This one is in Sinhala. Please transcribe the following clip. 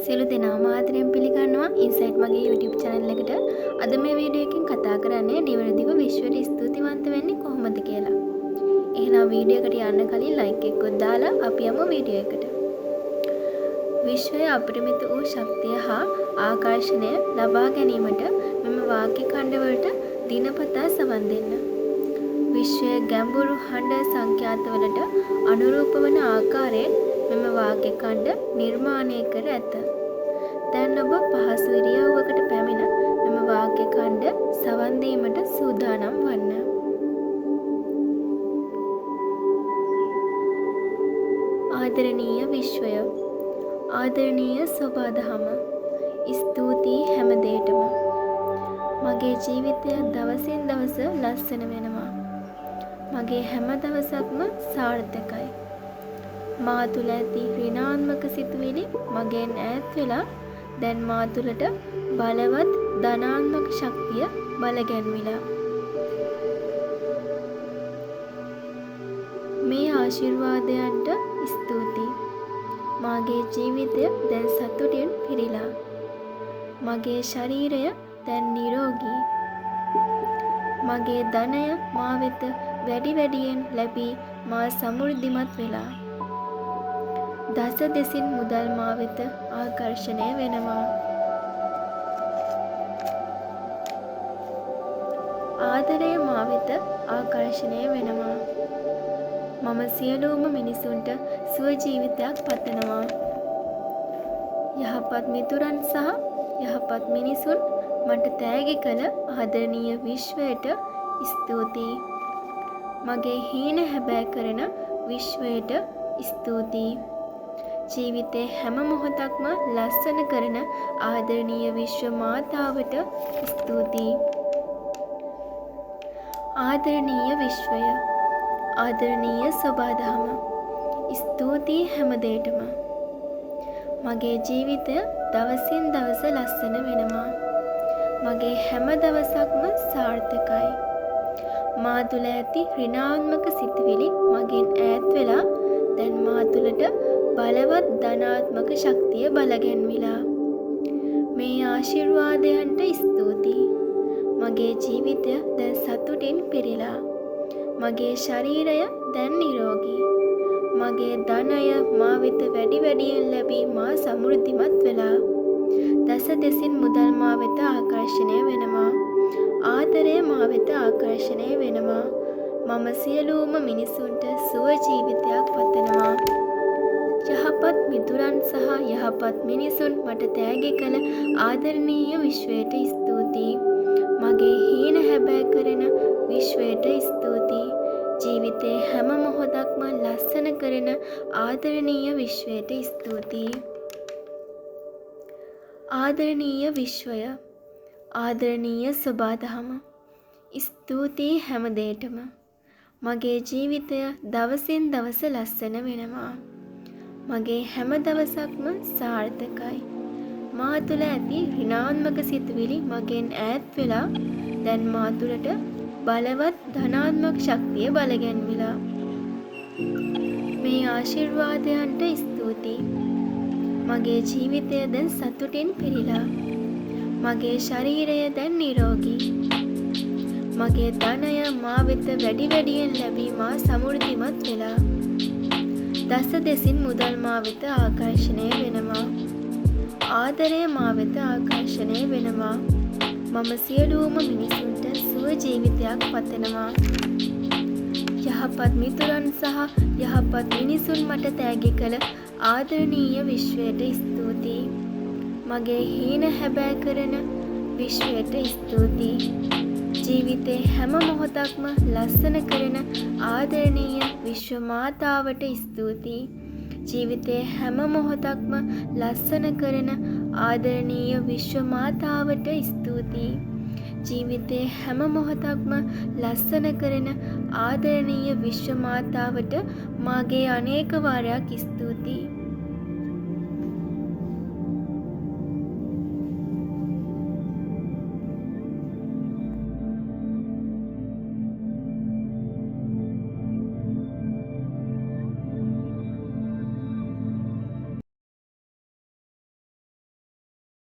සියලු දෙනාම ආදරයෙන් පිළිගන්නවා ඉන්සයිට් මගේ YouTube channel එකට. අද මේ වීඩියෝ එකෙන් කතා කරන්නේ නිවැරදිව විශ්වයට ස්තුතිවන්ත වෙන්නේ කොහොමද කියලා. එහෙනම් වීඩියෝ එකට යන්න කලින් like එකක් දාලා අපි යමු වීඩියෝ එකට. විශ්වයේ අපරිමිත වූ ශක්තිය හා ආකර්ෂණය ලබා ගැනීමට මෙම වාක්‍ය ඛණ්ඩ වලට දිනපතා සවන් දෙන්න. විශ්වයේ ගැඹුරු හඬ සංඛ්‍යාතවලට අනුරූප වන ආකාරයෙන් මෙම වාක්‍ය ඛණ්ඩ නිර්මාණය කර ඇත. දැන් ඔබ පහසු ඉරියව්වකට පැමිණ මෙම වාක්‍ය ඛණ්ඩ සවන් දීමට සූදානම් වන්න. ආදරණීය විශ්වය, ආදරණීය සොබාදහම, ස්තුතියි හැම දෙයකටම. මගේ ජීවිතය දවසින් දවස ලස්සන වෙනවා. මගේ හැම දවසක්ම සාර්ථකයි. මා තුළ ඇති ඍණාත්මක සිතුවිලි මගෙන් ඈත් වෙලා දැන් මා තුළට බලවත් ධනාත්මක ශක්තිය බලගැන්විලා. මේ ආශිර්වාදයන්ට ස්තුතියි. මාගේ ජීවිතය දැන් සතුටින් පිරීලා. මගේ ශරීරය දැන් නිරෝගී. මගේ ධනය මා වෙත වැඩි වැඩියෙන් ලැබී මා සමෘද්ධිමත් වෙලා. දස දෙසින් මුදල් මා වෙත ආකර්ෂණය වෙනවා. ආදරය මා වෙත ආකර්ෂණය වෙනවා. මම සියලුම මිනිසුන්ට සුව ජීවිතයක් පතනවා. යහපත් මිතුරන් සහ යහපත් මිනිසුන් මට තෑගි කළ ආදරණීය විශ්වයට ස්තුතියි. මගේ හීන හැබෑ කරන විශ්වයට ස්තුතියි. ජීවිතේ හැම මොහොතක්ම ලස්සන කරන ආදරණීය විශ්ව මාතාවට ස්තුතියි. ආදරණීය විශ්වය, ආදරණීය සොබාදහම, ස්තුතියි හැම දෙයකටම. මගේ ජීවිතය දවසින් දවස ලස්සන වෙනවා. මගේ හැම දවසක්ම සාර්ථකයි. මා තුළ ඇති ඍණාත්මක සිතුවිලි මගෙන් ඈත් වෙලා දැන් මා තුළට බලවත් ධනාත්මක ශක්තිය බලගැන්විලා. මේ ආශිර්වාදයන්ට ස්තුතියි. මගේ ජීවිතය දැන් සතුටින් පිරීලා. මගේ ශරීරය දැන් නිරෝගී. මගේ ධනය මා වෙත වැඩි වැඩියෙන් ලැබී මා සමෘද්ධිමත් වෙලා. දස දෙසින් මුදල් මා වෙත ආකර්ෂණය වෙනවා. ආදරය මා වෙත ආකර්ෂණය වෙනවා. මම සියලුම මිනිසුන්ට සුව ජීවිතයක් පතනවා. යහපත් මිතුරන් සහ යහපත් මිනිසුන් මට තෑගි කළ ආදරණීය විශ්වයට ස්තුතියි. මගේ හීන හැබෑ කරන විශ්වයට ස්තුතියි. ජීවිතේ හැම මොහොතක්ම ලස්සන කරන ආදරණීය විශ්වයට ස්තුතියි. ආදරණීය විශ්වය, ආදරණීය සොබාදහම, ස්තුතියි හැම දෙයකටම. මගේ ජීවිතය දවසින් දවස ලස්සන වෙනවා. මගේ හැම දවසක්ම සාර්ථකයි. මා තුළ ඇති ඍණාත්මක සිතුවිලි මගෙන් ඈත් වෙලා දැන් මා තුළට බලවත් ධනාත්මක ශක්තිය බලගැන්විලා. මේ ආශිර්වාදයන්ට ස්තුතියි. මගේ ජීවිතය දැන් සතුටින් පිරීලා. මගේ ශරීරය දැන් නිරෝගී. මගේ ධනය මා වෙත වැඩි වැඩියෙන් ලැබී මා සමෘද්ධිමත් වෙලා. දස දෙසින් මුදල් මා වෙත ආකර්ෂණය වෙනවා. ආදරය මා වෙත ආකර්ෂණය වෙනවා. මම සියලුම මිනිසුන්ට සුව ජීවිතයක් පතනවා. යහපත් මිතුරන් සහ යහපත් මිනිසුන් මට තෑගි කළ ආදරණීය විශ්වයට ස්තුතියි. මගේ හීන හැබෑ කරන විශ්වයට ස්තුතියි. ජීවිතේ හැම මොහොතක්ම ලස්සන කරන ආදරණීය විශ්ව මාතාවට ස්තුතියි. ජීවිතේ හැම මොහොතක්ම ලස්සන කරන ආදරණීය විශ්ව මාතාවට ස්තුතියි. ජීවිතේ හැම මොහොතක්ම ලස්සන කරන ආදරණීය විශ්ව මාතාවට මාගේ අනේක වාරයක් ස්තුතියි.